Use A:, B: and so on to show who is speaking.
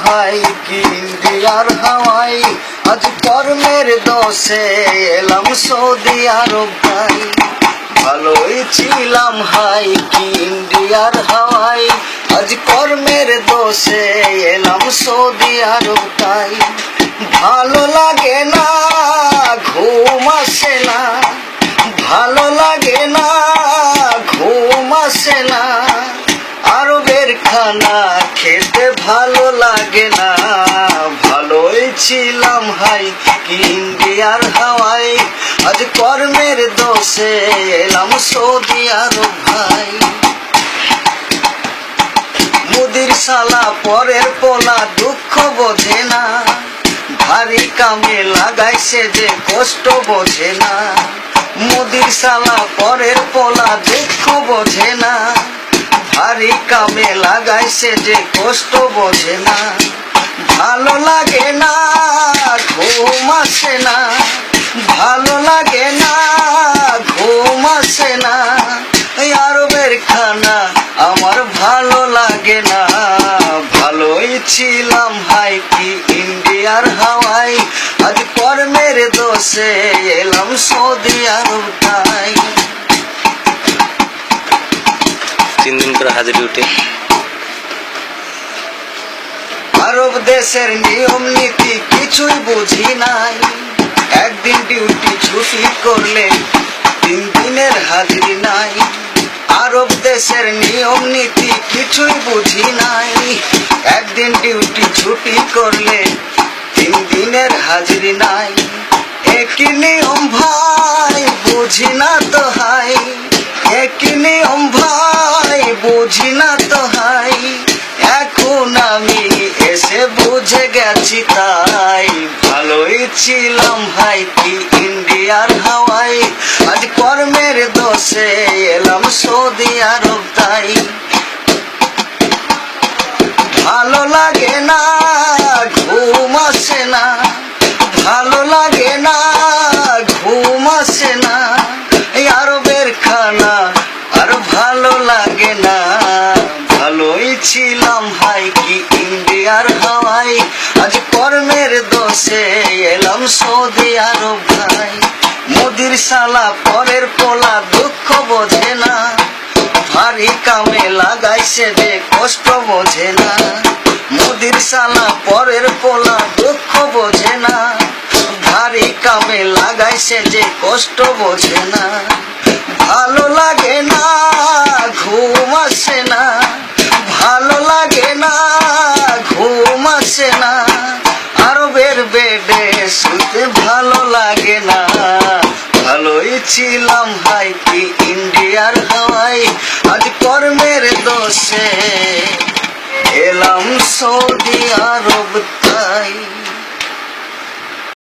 A: ভাই কি ইন্ডিয়ার হাওয়াই, আজ কর্মের দোষে এলাম সৌদি আরব ভাই। ভালোই ছিলাম হাই কি ইন্ডিয়ার হাওয়াই, আজ কর্মের দোষে এলাম সৌদি আরব তাই। ভালো লাগে না ঘুম আসে না, ভালো লাগে না ঘুম আসে না, আরবের খানা খেতে ভালো লাগে না। ভালোই ছিলাম হাই কি ইন্ডিয়ার হাওয়াই, আজ কর্মের দোষে এলাম সৌদি আরব ভাই। মুদির শালা পরের পোলা দুঃখ বোঝে না, ভারী কামে লাগাইছে যে কষ্ট বোঝে না। মুদির শালা পরের পোলা দুঃখ বোঝে না, ভারী কামে লাগাইছে যে কষ্ট বোঝে না। ভালো লাগে না ঘুম আসে না, ভালো লাগে না ঘুম আসে না, আরবের খানা আমার ভালো লাগে না। ভালোই ছিলাম হাই কি ইন্ডিয়ার হাওয়াই, আজ কর্মের দোষে এলাম সৌদি আরব তাই।
B: 3 দিন করে হাজিরি উঠে।
A: আরব দেশের নিয়ম নীতি কিছুই বুঝি নাই, একদিন ডিউটি ছুটি করলে 3 দিনের হাজিরি নাই। আরব দেশের নিয়ম নীতি কিছুই বুঝি নাই, একদিন ডিউটি ছুটি করলে 3 দিনের হাজিরি নাই। একই নিয়ম ভাই বুঝি না তো হাই, একই নিয়ম ভাই বুঝি না তো হাই, এখন আমি এসে বুঝে গেছি তাই। ভালোই ছিলাম হাই কি ইন্ডিয়ার হাওয়াই, আজ কর্মের দোষে এলাম সৌদি আরব তাই। ভালো লাগে না ঘুম আসে না, ভালো লাগে না ঘুম আসে না, আরবের খানা আর ভালো লাগে না। ভালোই ছিলাম হাই কি ইন্ডিয়ার হাওয়াই, আজ কর্মের দোষে এলাম সৌদি আরব ভাই। মুদির শালা পরের পোলা দুঃখ বোঝে না, ভারী কামে লাগাইছে যে কষ্ট বোঝে না। মুদির শালা পরের পোলা দুঃখ বোঝে না, ভারী কামে লাগাইছে যে কষ্ট বোঝে না। ভালো লাগে না ঘুম আসে না, ভালো লাগে না ঘুম আসে না, আরবের বেডে শুতে ভালো লাগে না। ভালোই ছিলাম হাই কি ইন্ডিয়ার হাওয়াই, আজ কর্মের দোষে এলাম সৌদি আরব তাই।